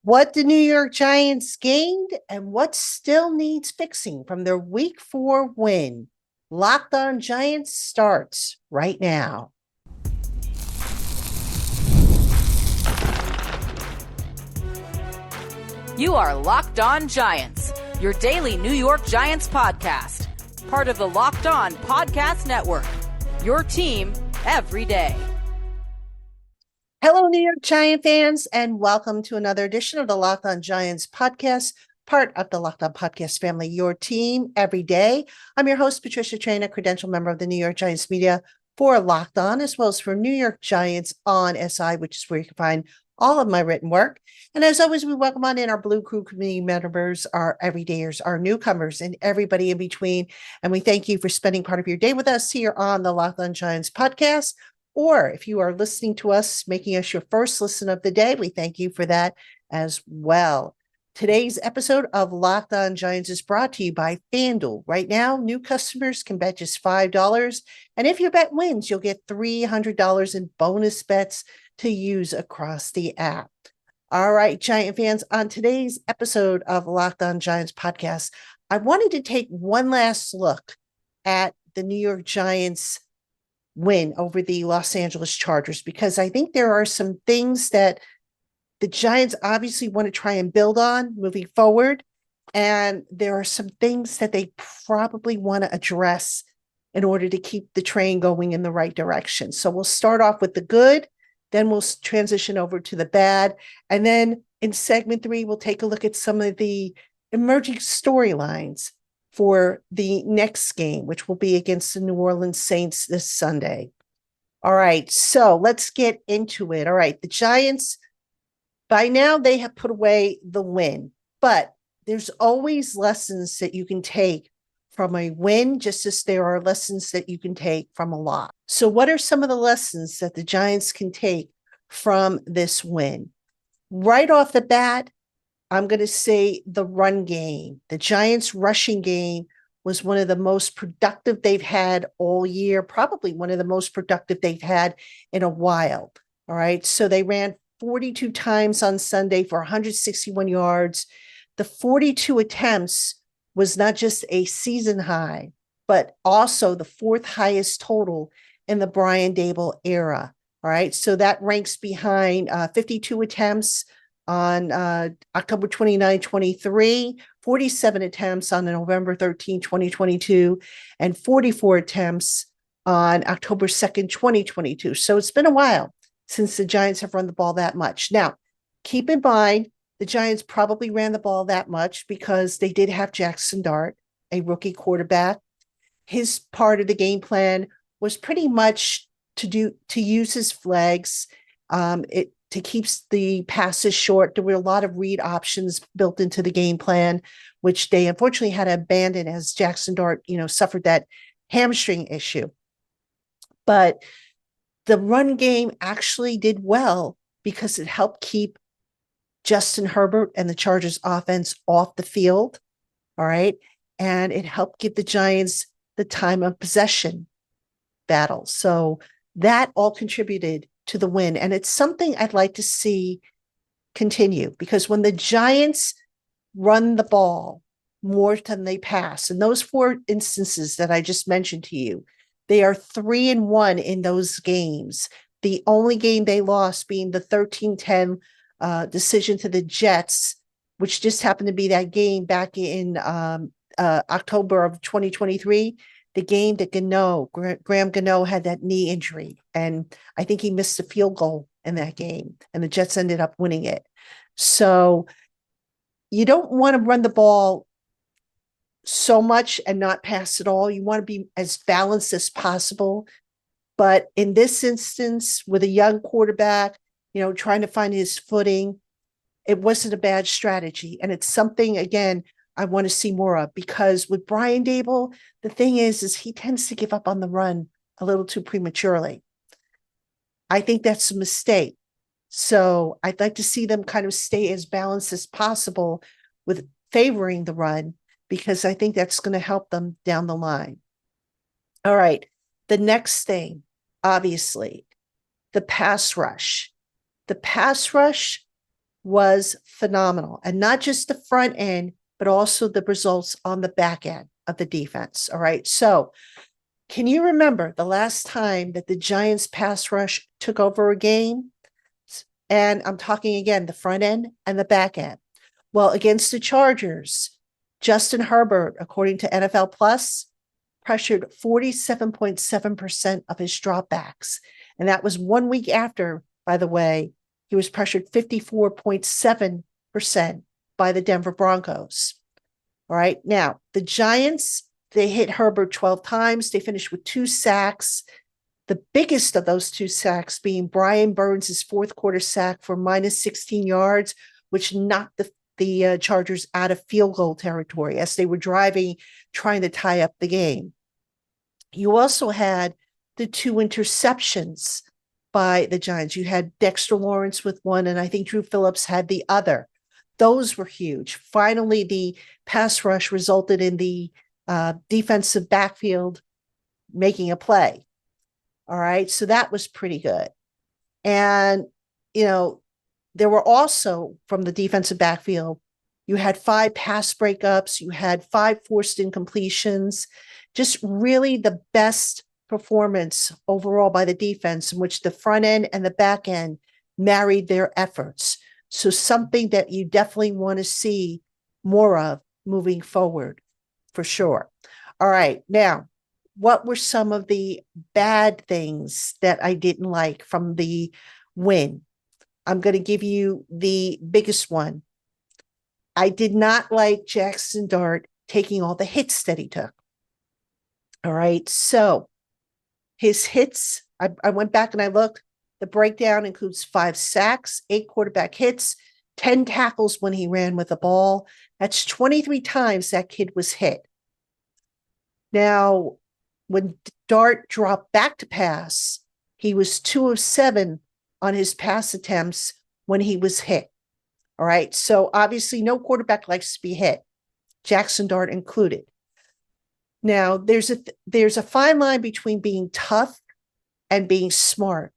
What the New York Giants gained and what still needs fixing from their Week 4 win. Locked On Giants starts right now. You are Locked On Giants, your daily New York Giants podcast. Part of the Locked On Podcast Network, your team every day. Hello, New York Giant fans, and welcome to another edition of the Locked On Giants podcast, part of the Locked On Podcast family, your team every day. I'm your host, Patricia Train, a credentialed member of the New York Giants media for Locked On, as well as for New York Giants on SI, which is where you can find all of my written work. And as always, we welcome on in our Blue Crew community members, our everydayers, our newcomers, and everybody in between. And we thank you for spending part of your day with us here on the Locked On Giants podcast. Or if you are listening to us, making us your first listen of the day, we thank you for that as well. Today's episode of Locked On Giants is brought to you by FanDuel. Right now, new customers can bet just $5. And if your bet wins, you'll get $300 in bonus bets to use across the app. All right, Giant fans, on today's episode of Locked On Giants podcast, I wanted to take one last look at the New York Giants win over the Los Angeles Chargers, because I think there are some things that the Giants obviously want to try and build on moving forward. And there are some things that they probably want to address in order to keep the train going in the right direction. So we'll start off with the good, then we'll transition over to the bad. And then in segment 3, we'll take a look at some of the emerging storylines for the next game, which will be against the New Orleans Saints this Sunday. All right, so let's get into it. All right, the Giants, by now they have put away the win, but there's always lessons that you can take from a win, just as there are lessons that you can take from a loss. So what are some of the lessons that the Giants can take from this win? Right off the bat, I'm going to say the run game. The Giants' rushing game was one of the most productive they've had all year, probably one of the most productive they've had in a while. All right. So they ran 42 times on Sunday for 161 yards. The 42 attempts was not just a season high, but also the 4th highest total in the Brian Daboll era. All right. So that ranks behind 52 attempts on October 29, 23, 47 attempts on November 13, 2022, and 44 attempts on October 2nd, 2022. So it's been a while since the Giants have run the ball that much. Now, keep in mind, the Giants probably ran the ball that much because they did have Jackson Dart, a rookie quarterback. His part of the game plan was pretty much to use his flags, to keep the passes short. There were a lot of read options built into the game plan, which they unfortunately had to abandon as Jackson Dart, suffered that hamstring issue. But the run game actually did well because it helped keep Justin Herbert and the Chargers offense off the field. All right. And it helped give the Giants the time of possession battle. So that all contributed to the win. And it's something I'd like to see continue, because when the Giants run the ball more than they pass, in those 4 instances that I just mentioned to you, they are 3-1 in those games. The only game they lost being the 13-10 decision to the Jets, which just happened to be that game back in October of 2023. The game that Graham Gano had that knee injury, and I think he missed a field goal in that game, and the Jets ended up winning it. So you don't want to run the ball so much and not pass it all. You want to be as balanced as possible. But in this instance, with a young quarterback, trying to find his footing, it wasn't a bad strategy. And it's something, again, I want to see more of, because with Brian Daboll, the thing is he tends to give up on the run a little too prematurely. I think that's a mistake. So I'd like to see them kind of stay as balanced as possible with favoring the run, because I think that's going to help them down the line. All right. The next thing, obviously, the pass rush. The pass rush was phenomenal. And not just the front end, but also the results on the back end of the defense. All right. So can you remember the last time that the Giants pass rush took over a game? And I'm talking again, the front end and the back end. Well, against the Chargers, Justin Herbert, according to NFL Plus, pressured 47.7% of his dropbacks. And that was 1 week after, by the way, he was pressured 54.7% by the Denver Broncos. All right. Now, the Giants, they hit Herbert 12 times. They finished with 2 sacks. The biggest of those 2 sacks being Brian Burns' fourth quarter sack for minus 16 yards, which knocked the Chargers out of field goal territory as they were driving, trying to tie up the game. You also had the 2 interceptions by the Giants. You had Dexter Lawrence with one, and I think Drew Phillips had the other. Those were huge. Finally, the pass rush resulted in the defensive backfield making a play. All right. So that was pretty good. And, there were also from the defensive backfield, you had 5 pass breakups, you had 5 forced incompletions, just really the best performance overall by the defense in which the front end and the back end married their efforts. So something that you definitely want to see more of moving forward, for sure. All right. Now, what were some of the bad things that I didn't like from the win? I'm going to give you the biggest one. I did not like Jackson Dart taking all the hits that he took. All right. So his hits, I went back and I looked. The breakdown includes 5 sacks, 8 quarterback hits, 10 tackles when he ran with the ball. That's 23 times that kid was hit. Now, when Dart dropped back to pass, he was 2 of 7 on his pass attempts when he was hit. All right. So obviously no quarterback likes to be hit, Jackson Dart included. Now there's a fine line between being tough and being smart.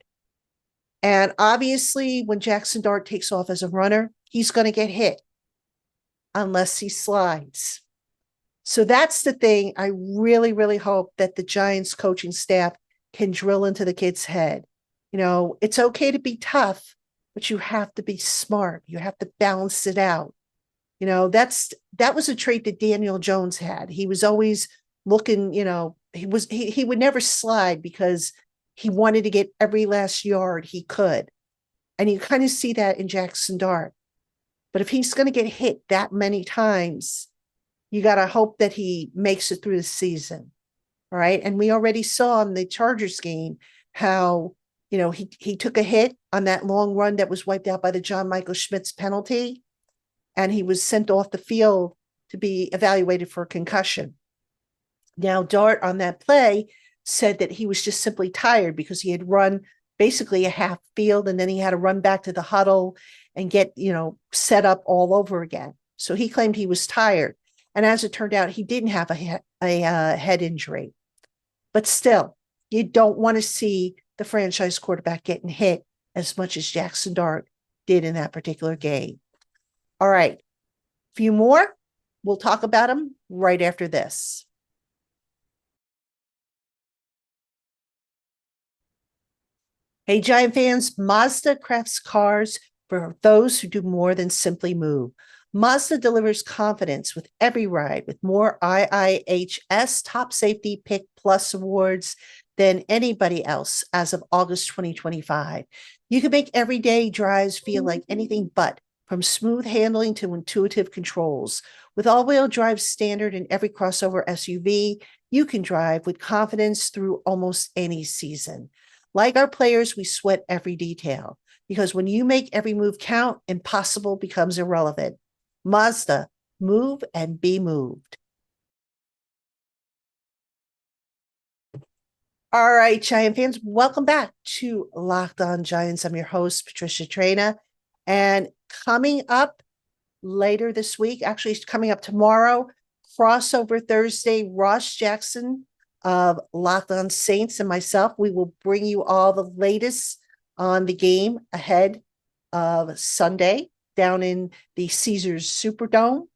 And obviously when Jackson Dart takes off as a runner, he's going to get hit unless he slides. So that's the thing. I really, really hope that the Giants coaching staff can drill into the kid's head. It's okay to be tough, but you have to be smart. You have to balance it out. That was a trait that Daniel Jones had. He was always looking, he would never slide because he wanted to get every last yard he could. And you kind of see that in Jackson Dart. But if he's going to get hit that many times, you got to hope that he makes it through the season. All right. And we already saw in the Chargers game how, he took a hit on that long run that was wiped out by the John Michael Schmitz penalty, and he was sent off the field to be evaluated for a concussion. Now, Dart on that play said that he was just simply tired because he had run basically a half field, and then he had to run back to the huddle and get, set up all over again. So he claimed he was tired. And as it turned out, he didn't have a head injury. But still, you don't want to see the franchise quarterback getting hit as much as Jackson Dart did in that particular game. All right. A few more. We'll talk about them right after this. Hey, Giant fans, Mazda crafts cars for those who do more than simply move. Mazda delivers confidence with every ride with more IIHS Top Safety Pick Plus awards than anybody else as of August 2025. You can make everyday drives feel like anything but, from smooth handling to intuitive controls. With all-wheel drive standard in every crossover SUV, you can drive with confidence through almost any season. Like our players, we sweat every detail, because when you make every move count, impossible becomes irrelevant. Mazda, move and be moved. All right, Giant fans, welcome back to Locked On Giants. I'm your host, Patricia Traina. And coming up later this week, actually coming up tomorrow, crossover Thursday, Ross Jackson of Locked On Saints and myself, we will bring you all the latest on the game ahead of Sunday, down in the Caesars Superdome.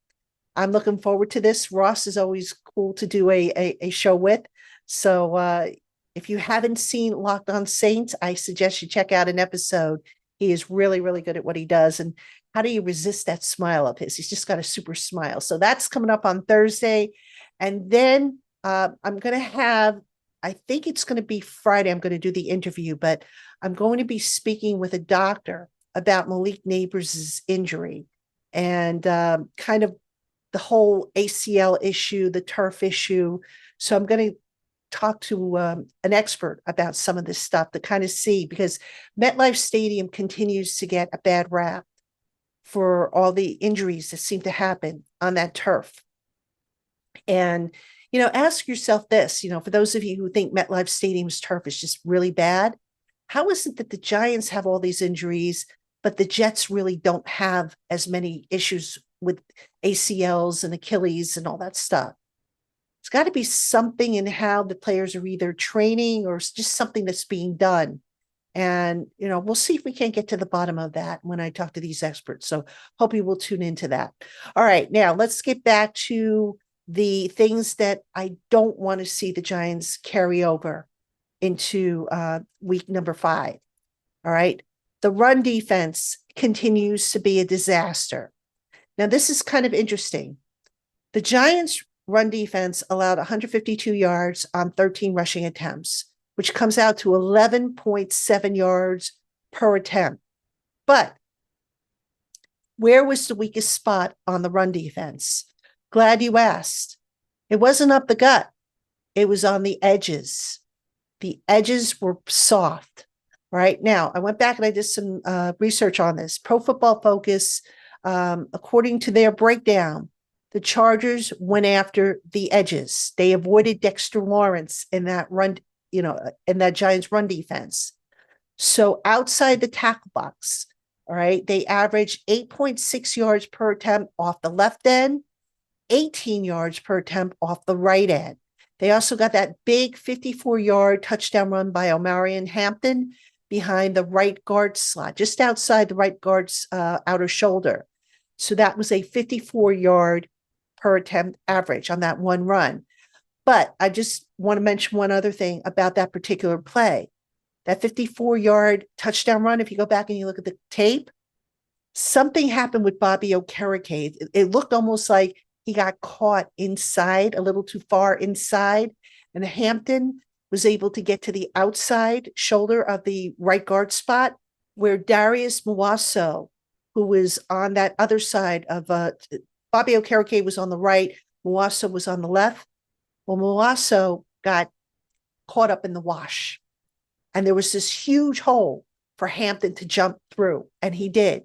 I'm looking forward to this. Ross is always cool to do a show with. So if you haven't seen Locked On Saints, I suggest you check out an episode. He is really, really good at what he does. And how do you resist that smile of his? He's just got a super smile. So that's coming up on Thursday. And then I'm going to have, I think it's going to be Friday, I'm going to do the interview, but I'm going to be speaking with a doctor about Malik Neighbors' injury and kind of the whole ACL issue, the turf issue. So I'm going to talk to an expert about some of this stuff to kind of see, because MetLife Stadium continues to get a bad rap for all the injuries that seem to happen on that turf. And, ask yourself this, for those of you who think MetLife Stadium's turf is just really bad, how is it that the Giants have all these injuries, but the Jets really don't have as many issues with ACLs and Achilles and all that stuff? It's got to be something in how the players are either training or just something that's being done. And, we'll see if we can't get to the bottom of that when I talk to these experts. So hope you will tune into that. All right, now let's get back to the things that I don't want to see the Giants carry over into week number 5. All right. The run defense continues to be a disaster. Now, this is kind of interesting. The Giants' run defense allowed 152 yards on 13 rushing attempts, which comes out to 11.7 yards per attempt. But where was the weakest spot on the run defense? Glad you asked. It wasn't up the gut. It was on the edges. The edges were soft. Right now, I went back and I did some research on this. Pro Football Focus, according to their breakdown, the Chargers went after the edges. They avoided Dexter Lawrence in that run, in that Giants run defense. So outside the tackle box, all right, they averaged 8.6 yards per attempt off the left end, 18 yards per attempt off the right end. They also got that big 54-yard touchdown run by Omarion Hampton behind the right guard slot, just outside the right guard's outer shoulder. So that was a 54-yard per attempt average on that one run. But I just want to mention one other thing about that particular play. That 54-yard touchdown run, if you go back and you look at the tape, something happened with Bobby Okereke. It looked almost like he got caught inside, a little too far inside, and Hampton was able to get to the outside shoulder of the right guard spot, where Darius Muaso, who was on that other side of Bobby Okereke was on the right, Muaso was on the left. Well, Muaso got caught up in the wash, and there was this huge hole for Hampton to jump through, and he did,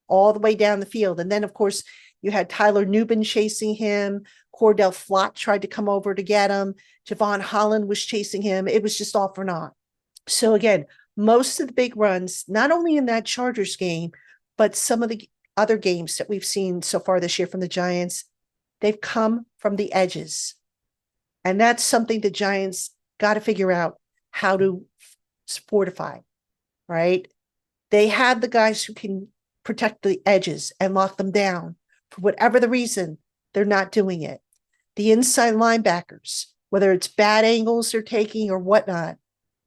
all the way down the field. And then, of course, you had Tyler Nubin chasing him. Cordell Flott tried to come over to get him. Javon Holland was chasing him. It was just all for naught. So again, most of the big runs, not only in that Chargers game, but some of the other games that we've seen so far this year from the Giants, they've come from the edges. And that's something the Giants got to figure out how to fortify, right? They have the guys who can protect the edges and lock them down. For whatever the reason, they're not doing it. The inside linebackers, whether it's bad angles they're taking or whatnot,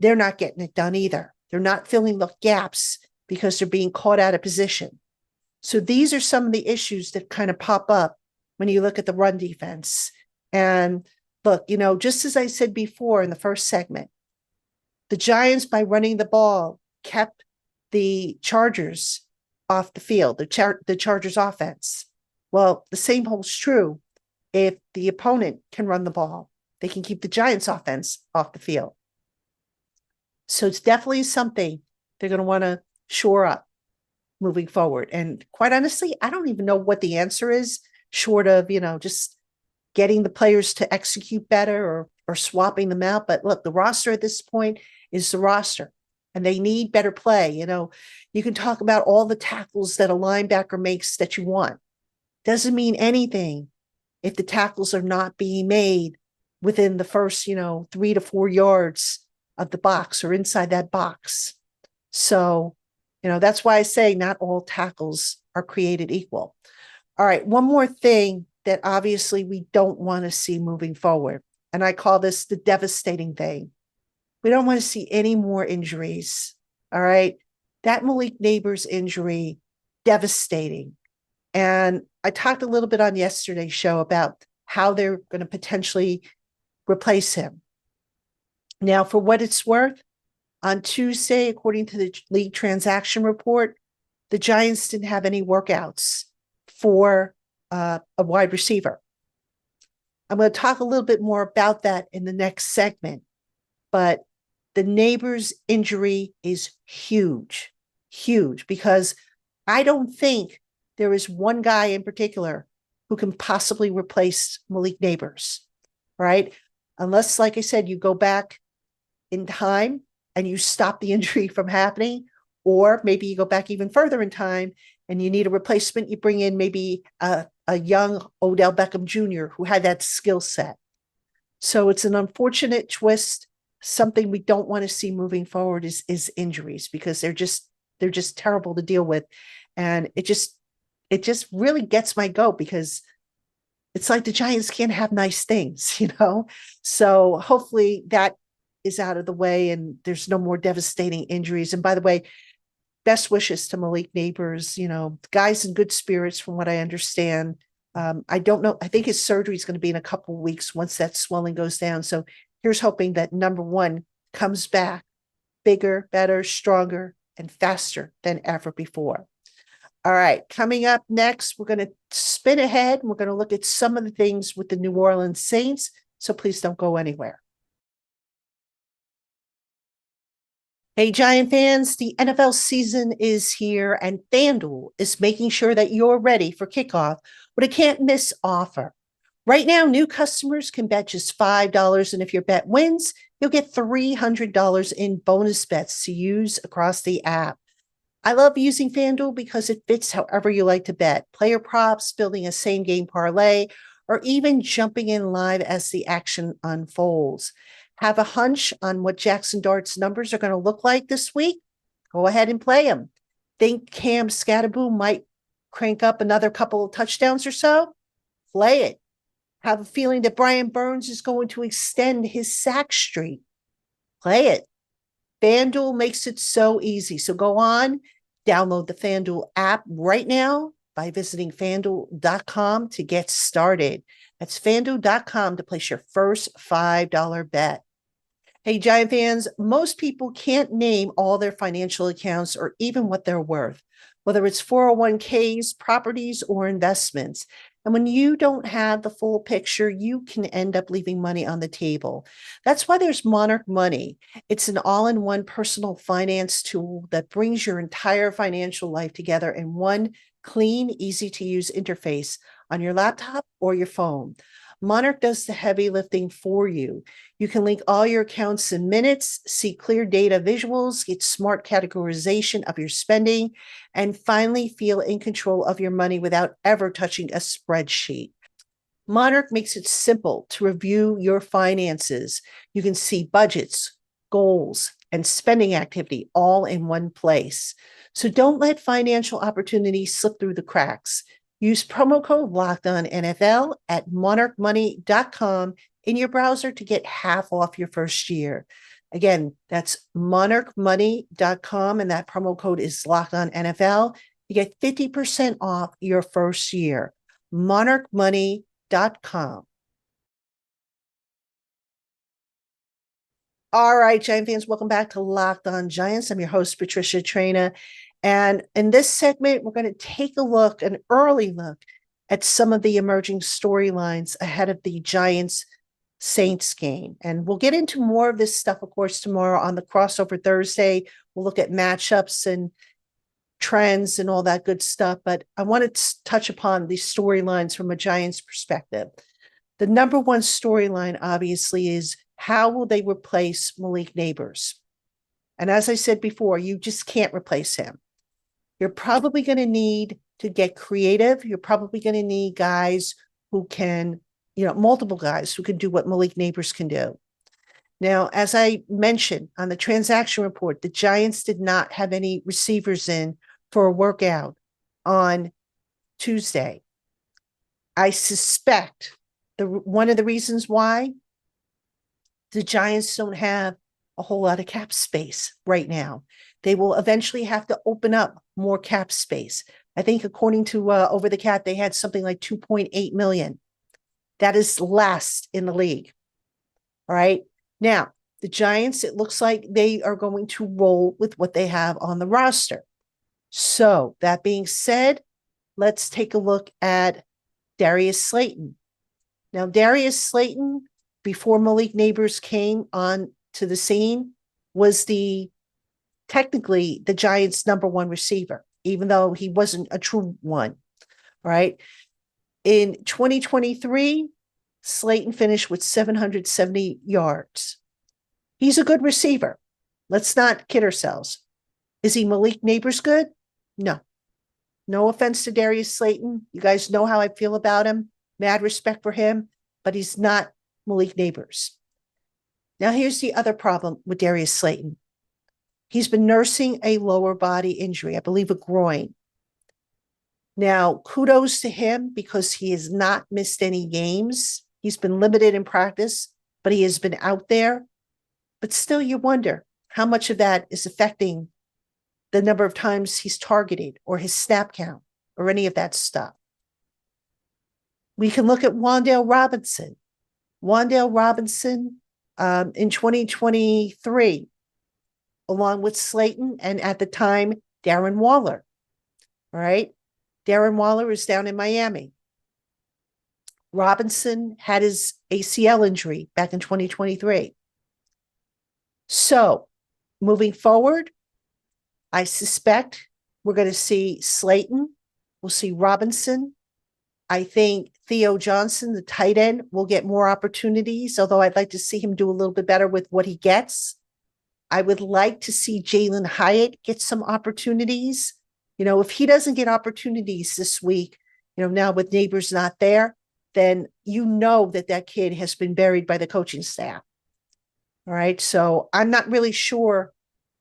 they're not getting it done either. They're not filling the gaps because they're being caught out of position. So these are some of the issues that kind of pop up when you look at the run defense. And look, just as I said before in the first segment, the Giants, by running the ball, kept the Chargers off the field, the Chargers offense. Well, the same holds true if the opponent can run the ball. They can keep the Giants offense off the field. So it's definitely something they're going to want to shore up moving forward. And quite honestly, I don't even know what the answer is, short of, just getting the players to execute better or swapping them out. But look, the roster at this point is the roster, and they need better play. You can talk about all the tackles that a linebacker makes that you want. Doesn't mean anything if the tackles are not being made within the first, 3 to 4 yards of the box or inside that box. So, that's why I say not all tackles are created equal. All right, one more thing that obviously we don't want to see moving forward, and I call this the devastating thing. We don't want to see any more injuries. All right, that Malik Neighbors injury, devastating. And I talked a little bit on yesterday's show about how they're going to potentially replace him. Now, for what it's worth, on Tuesday, according to the league transaction report, the Giants didn't have any workouts for a wide receiver. I'm going to talk a little bit more about that in the next segment, but the Neighbors injury is huge, huge, because I don't think there is one guy in particular who can possibly replace Malik Neighbors, right? Unless, like I said, you go back in time and you stop the injury from happening, or maybe you go back even further in time and you need a replacement. You bring in maybe a young Odell Beckham Jr. who had that skill set. So it's an unfortunate twist. Something we don't want to see moving forward is injuries, because they're just terrible to deal with. And it just really gets my goat, because it's like the Giants can't have nice things, you know? So hopefully that is out of the way and there's no more devastating injuries. And by the way, best wishes to Malik Neighbors, you know, guy's in good spirits from what I understand. I don't know. I think his surgery is going to be in a couple of weeks once that swelling goes down. So here's hoping that number one comes back bigger, better, stronger, and faster than ever before. All right, coming up next, we're going to spin ahead and we're going to look at some of the things with the New Orleans Saints. So please don't go anywhere. Hey, Giant fans, the NFL season is here and FanDuel is making sure that you're ready for kickoff with a can't-miss offer. Right now, new customers can bet just $5, and if your bet wins, you'll get $300 in bonus bets to use across the app. I love using FanDuel because it fits however you like to bet. Player props, building a same-game parlay, or even jumping in live as the action unfolds. Have a hunch on what Jackson Dart's numbers are going to look like this week? Go ahead and play them. Think Cam Scatterboo might crank up another couple of touchdowns or so? Play it. Have a feeling that Brian Burns is going to extend his sack streak? Play it. FanDuel makes it so easy. So go on, download the FanDuel app right now by visiting FanDuel.com to get started. That's FanDuel.com to place your first $5 bet. Hey, Giant fans, most people can't name all their financial accounts or even what they're worth, whether it's 401ks, properties, or investments. And when you don't have the full picture, you can end up leaving money on the table. That's why there's Monarch Money. It's an all-in-one personal finance tool that brings your entire financial life together in one clean, easy-to-use interface on your laptop or your phone. Monarch does the heavy lifting for you. You can link all your accounts in minutes, see clear data visuals, get smart categorization of your spending, and finally feel in control of your money without ever touching a spreadsheet. Monarch makes it simple to review your finances. You can see budgets, goals, and spending activity all in one place. So don't let financial opportunities slip through the cracks. Use promo code LOCKEDONNFL at monarchmoney.com in your browser to get half off your first year. Again, that's monarchmoney.com, and that promo code is LOCKEDONNFL. You get 50% off your first year. monarchmoney.com. All right, Giant fans, welcome back to Locked On Giants. I'm your host, Patricia Traina. And in this segment, we're going to take a look, an early look, at some of the emerging storylines ahead of the Giants-Saints game. And we'll get into more of this stuff, of course, tomorrow on the Crossover Thursday. We'll look at matchups and trends and all that good stuff. But I want to touch upon these storylines from a Giants perspective. The number one storyline, obviously, is how will they replace Malik Neighbors? And as I said before, you just can't replace him. You're probably going to need to get creative. You're probably going to need guys who can, multiple guys who can do what Malik Neighbors can do. Now, as I mentioned on the transaction report, the Giants did not have any receivers in for a workout on Tuesday. I suspect one of the reasons why the Giants don't have a whole lot of cap space right now. They will eventually have to open up more cap space. I think according to Over the Cap, they had something like 2.8 million. That is last in the league. All right. Now, the Giants, it looks like they are going to roll with what they have on the roster. So that being said, let's take a look at Darius Slayton. Now, Darius Slayton, before Malik Neighbors came on to the scene, was technically the Giants' number one receiver, even though he wasn't a true one, right? In 2023, Slayton finished with 770 yards. He's a good receiver. Let's not kid ourselves. Is he Malik Neighbors good? No. No offense to Darius Slayton. You guys know how I feel about him. Mad respect for him, but he's not Malik Neighbors. Now, here's the other problem with Darius Slayton. He's been nursing a lower body injury, I believe a groin. Now, kudos to him because he has not missed any games. He's been limited in practice, but he has been out there. But still, you wonder how much of that is affecting the number of times he's targeted or his snap count or any of that stuff. We can look at Wan'Dale Robinson. Wan'Dale Robinson in 2023, along with Slayton and at the time, Darren Waller. All right. Darren Waller is down in Miami. Robinson had his ACL injury back in 2023. So moving forward, I suspect we're going to see Slayton. We'll see Robinson. I think Theo Johnson, the tight end, will get more opportunities, although I'd like to see him do a little bit better with what he gets. I would like to see Jalen Hyatt get some opportunities. You know, if he doesn't get opportunities this week, you know, now with Neighbors not there, then you know that kid has been buried by the coaching staff. All right. So I'm not really sure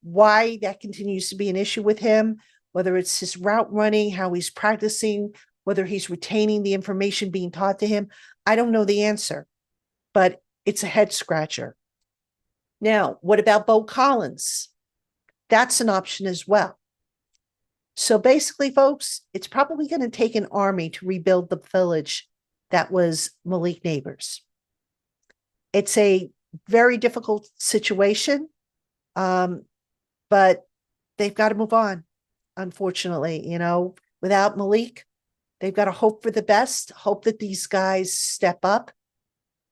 why that continues to be an issue with him, whether it's his route running, how he's practicing, whether he's retaining the information being taught to him. I don't know the answer, but it's a head scratcher. Now, what about Bo Collins? That's an option as well. So basically, folks, it's probably going to take an army to rebuild the village that was Malik Neighbors. It's a very difficult situation, but they've got to move on, unfortunately. You know, without Malik, they've got to hope for the best, hope that these guys step up,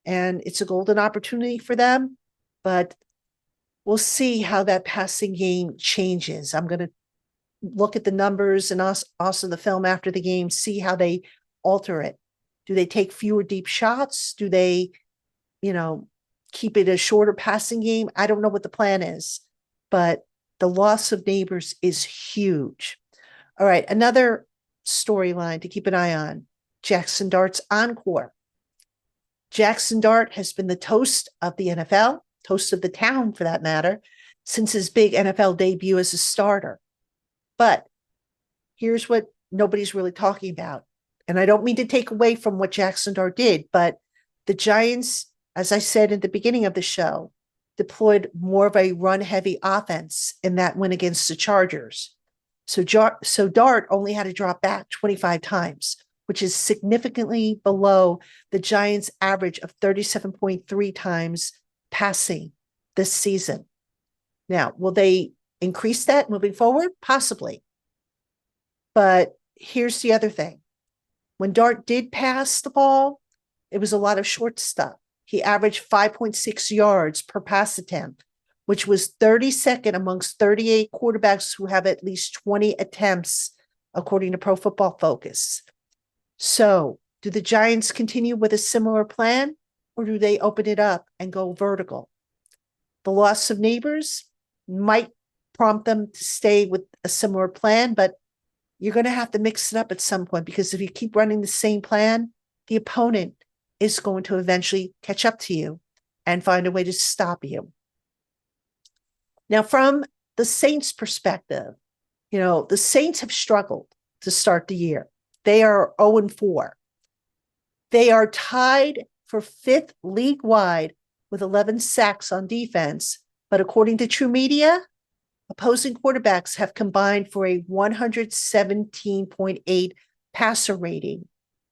and it's a golden opportunity for them. But we'll see how that passing game changes. I'm going to look at the numbers and also the film after the game, see how they alter it. Do they take fewer deep shots? Do they, you know, keep it a shorter passing game? I don't know what the plan is, but the loss of Neighbors is huge. All right, another storyline to keep an eye on, Jackson Dart's encore. Jackson Dart has been the toast of the NFL, toast of the town for that matter, since his big NFL debut as a starter. But here's what nobody's really talking about. And I don't mean to take away from what Jackson Dart did, but the Giants, as I said at the beginning of the show, deployed more of a run-heavy offense in that win against the Chargers. So Dart only had to drop back 25 times, which is significantly below the Giants' average of 37.3 times passing this season. Now, will they increase that moving forward? Possibly. But here's the other thing. When Dart did pass the ball, it was a lot of short stuff. He averaged 5.6 yards per pass attempt, which was 32nd amongst 38 quarterbacks who have at least 20 attempts, according to Pro Football Focus. So, do the Giants continue with a similar plan, or do they open it up and go vertical? The loss of Neighbors might prompt them to stay with a similar plan, but you're going to have to mix it up at some point, because if you keep running the same plan, the opponent is going to eventually catch up to you and find a way to stop you. Now, from the Saints' perspective, you know, the Saints have struggled. to start the year. They are 0-4. They are tied for fifth league-wide with 11 sacks on defense. But according to True Media, opposing quarterbacks have combined for a 117.8 passer rating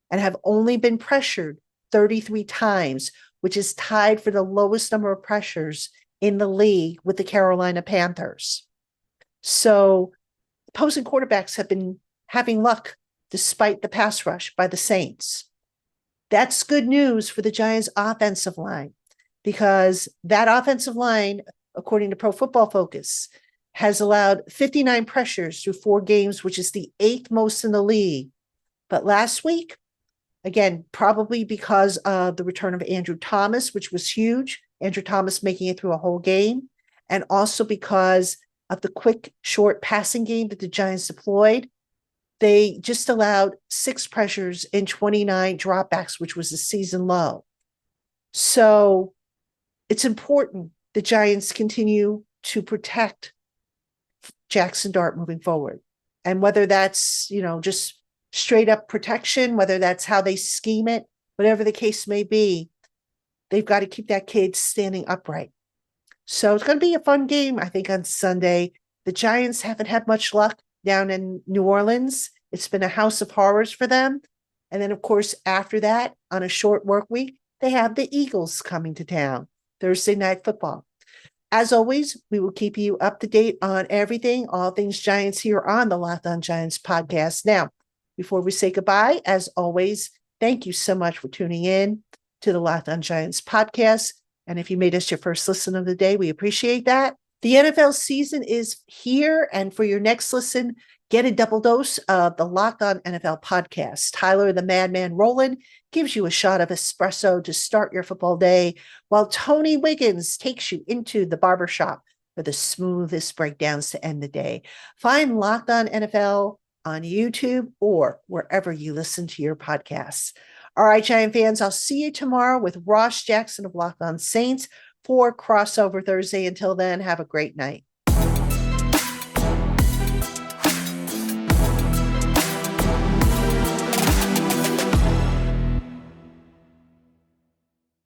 and have only been pressured 33 times, which is tied for the lowest number of pressures in the league with the Carolina Panthers. So opposing quarterbacks have been having luck despite the pass rush by the Saints. That's good news for the Giants' offensive line, because that offensive line, according to Pro Football Focus, has allowed 59 pressures through 4 games, which is the 8th most in the league. But last week, again, probably because of the return of Andrew Thomas, which was huge, Andrew Thomas making it through a whole game, and also because of the quick, short passing game that the Giants deployed, they just allowed 6 pressures in 29 dropbacks, which was a season low. So it's important the Giants continue to protect Jackson Dart moving forward. And whether that's, just straight up protection, whether that's how they scheme it, whatever the case may be, they've got to keep that kid standing upright. So it's going to be a fun game, I think, on Sunday. The Giants haven't had much luck down in New Orleans. It's been a house of horrors for them. And then, of course, after that, on a short work week, they have the Eagles coming to town, Thursday Night Football. As always, we will keep you up to date on everything, all things Giants, here on the Locked On Giants podcast. Now, before we say goodbye, as always, thank you so much for tuning in to the Locked On Giants podcast. And if you made us your first listen of the day, we appreciate that. The NFL season is here, and for your next listen, get a double dose of the Locked On NFL podcast. Tyler, the Madman Rowland, gives you a shot of espresso to start your football day, while Tony Wiggins takes you into the barbershop for the smoothest breakdowns to end the day. Find Locked On NFL on YouTube or wherever you listen to your podcasts. All right, Giant fans, I'll see you tomorrow with Ross Jackson of Locked On Saints for Crossover Thursday. Until then, have a great night.